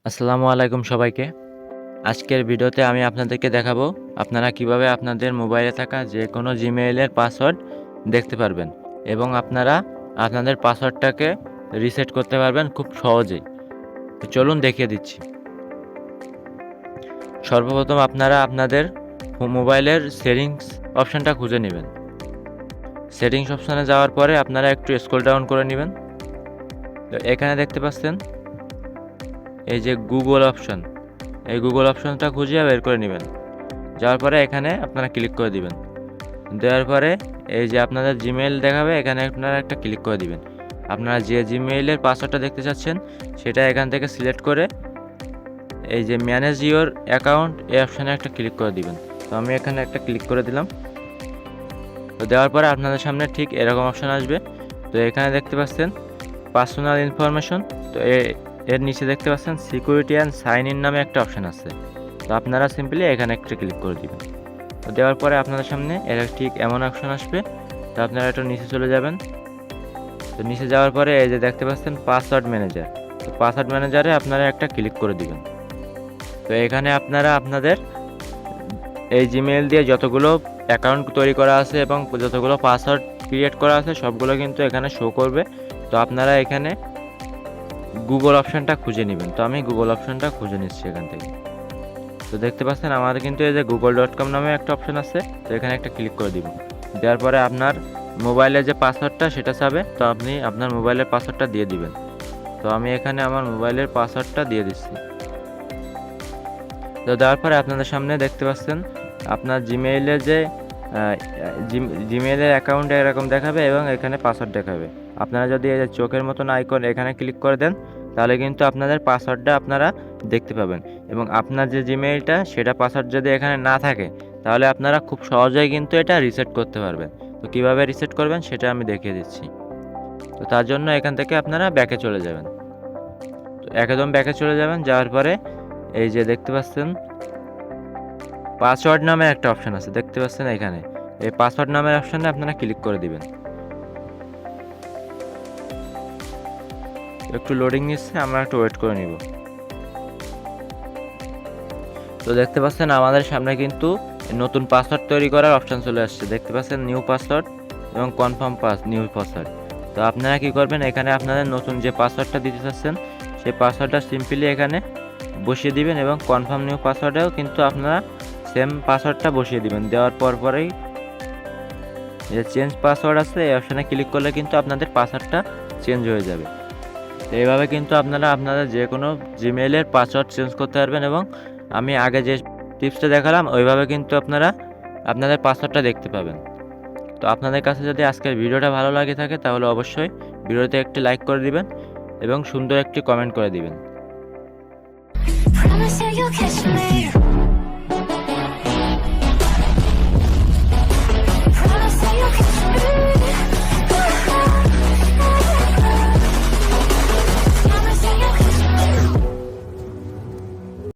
আসসালামু আলাইকুম সবাইকে। আজকের ভিডিওতে আমি আপনাদেরকে দেখাবো আপনারা কিভাবে আপনাদের মোবাইলে থাকা যেকোনো জিমেইলের পাসওয়ার্ড দেখতে পারবেন এবং আপনারা আপনাদের পাসওয়ার্ডটাকে রিসেট করতে পারবেন খুব সহজেই। তো চলুন দেখিয়ে দিচ্ছি। সর্বপ্রথম আপনারা আপনাদের মোবাইলের সেটিংস অপশনটা খুঁজে নেবেন। সেটিংস অপশনে যাওয়ার পরে আপনারা একটু স্ক্রল ডাউন করে নেবেন। তো এখানে দেখতে পাচ্ছেন এই যে গুগল অপশন, এই গুগল অপশনটা খুঁজে বের করে নেবেন। যাওয়ার পরে এখানে আপনারা ক্লিক করে দিবেন। দেওয়ার পরে এই যে আপনাদের জিমেইল দেখাবে, এখানে আপনারা একটা ক্লিক করে দিবেন। আপনারা যে জিমেইলের পাসওয়ার্ডটা দেখতে চাচ্ছেন সেটা এখান থেকে সিলেক্ট করে এই যে ম্যানেজ ইওর অ্যাকাউন্ট এই অপশানে একটা ক্লিক করে দিবেন। তো আমি এখানে একটা ক্লিক করে দিলাম। তো দেওয়ার পরে আপনাদের সামনে ঠিক এরকম অপশান আসবে। তো এখানে দেখতে পাচ্ছেন পার্সোনাল ইনফরমেশন। তো এর নিচে দেখতে পাচ্ছেন সিকিউরিটি অ্যান্ড সাইন ইন নামে একটা অপশান আছে। তো আপনারা সিম্পলি এখানে একটা ক্লিক করে দিবেন। তো দেওয়ার পরে আপনাদের সামনে এর ঠিক এমন অপশন আসবে। তো আপনারা একটু নিচে চলে যাবেন। তো নিচে যাওয়ার পরে এই যে দেখতে পাচ্ছেন পাসওয়ার্ড ম্যানেজার। তো পাসওয়ার্ড ম্যানেজারে আপনারা একটা ক্লিক করে দিবেন। তো এখানে আপনারা আপনাদের এই জিমেইল দিয়ে যতগুলো অ্যাকাউন্ট তৈরি করা আছে এবং যতগুলো পাসওয়ার্ড ক্রিয়েট করা আছে সবগুলো কিন্তু এখানে শো করবে। তো আপনারা এখানে গুগল অপশনটা খুঁজে নেবেন। তো আমি গুগল অপশনটা খুঁজে নিচ্ছি এখান থেকে। তো দেখতে পাচ্ছেন আমাদের কিন্তু এই যে google.com নামে একটা অপশন আছে। তো এখানে একটা ক্লিক করে দিব। দেওয়ার পরে আপনার মোবাইলের যে পাসওয়ার্ডটা সেটা চাবে। তো আপনি আপনার মোবাইলের পাসওয়ার্ডটা দিয়ে দিবেন। তো আমি এখানে আমার মোবাইলের পাসওয়ার্ডটা দিয়ে দিচ্ছি। তো দেওয়ার পরে আপনাদের সামনে দেখতে পাচ্ছেন আপনার জিমেইলের যে জিমেইলের অ্যাকাউন্ট এরকম দেখাবে এবং এখানে পাসওয়ার্ড দেখাবে। আপনারা যদি এই যে চোখের মতন আইকন এখানে ক্লিক করে দেন তাহলে কিন্তু আপনাদের পাসওয়ার্ডটা আপনারা দেখতে পাবেন এবং আপনার যে জিমেইলটা সেটা পাসওয়ার্ড যদি এখানে না থাকে তাহলে আপনারা খুব সহজেই কিন্তু এটা রিসেট করতে পারবেন। তো কীভাবে রিসেট করবেন সেটা আমি দেখিয়ে দিচ্ছি। তো তার জন্য এখান থেকে আপনারা ব্যাকে চলে যাবেন। তো একদম ব্যাকে চলে যাবেন। যাওয়ার পরে এই যে দেখতে পাচ্ছেন পাসওয়ার্ড নামে একটা অপশান আছে, দেখতে পাচ্ছেন এখানে এই পাসওয়ার্ড নামের অপশানে আপনারা ক্লিক করে দিবেন। একটু লোডিং নিচ্ছে, আমরা একটু ওয়েট করে নিব। তো দেখতে পাচ্ছেন আমাদের সামনে কিন্তু নতুন পাসওয়ার্ড তৈরি করার অপশান চলে আসছে। দেখতে পাচ্ছেন নিউ পাসওয়ার্ড এবং কনফার্ম নিউ পাসওয়ার্ড। তো আপনারা কি করবেন, এখানে আপনাদের নতুন যে পাসওয়ার্ডটা দিতে চাচ্ছেন সেই পাসওয়ার্ডটা সিম্পলি এখানে বসিয়ে দিবেন এবং কনফার্ম নিউ পাসওয়ার্ডেও কিন্তু আপনারা সেম পাসওয়ার্ডটা বসিয়ে দিবেন। দেওয়ার পরেই যে চেঞ্জ পাসওয়ার্ড আছে এই অপশানে ক্লিক করলে কিন্তু আপনাদের পাসওয়ার্ডটা চেঞ্জ হয়ে যাবে। এইভাবে কিন্তু আপনারা আপনাদের যে কোনো জিমেইলের পাসওয়ার্ড চেঞ্জ করতে পারবেন এবং আমি আগে যে টিপসটা দেখালাম ওইভাবে কিন্তু আপনারা আপনাদের পাসওয়ার্ডটা দেখতে পাবেন। তো আপনাদের কাছে যদি আজকের ভিডিওটা ভালো লাগে থাকে তাহলে অবশ্যই ভিডিওতে একটি লাইক করে দিবেন এবং সুন্দর একটি কমেন্ট করে দিবেন।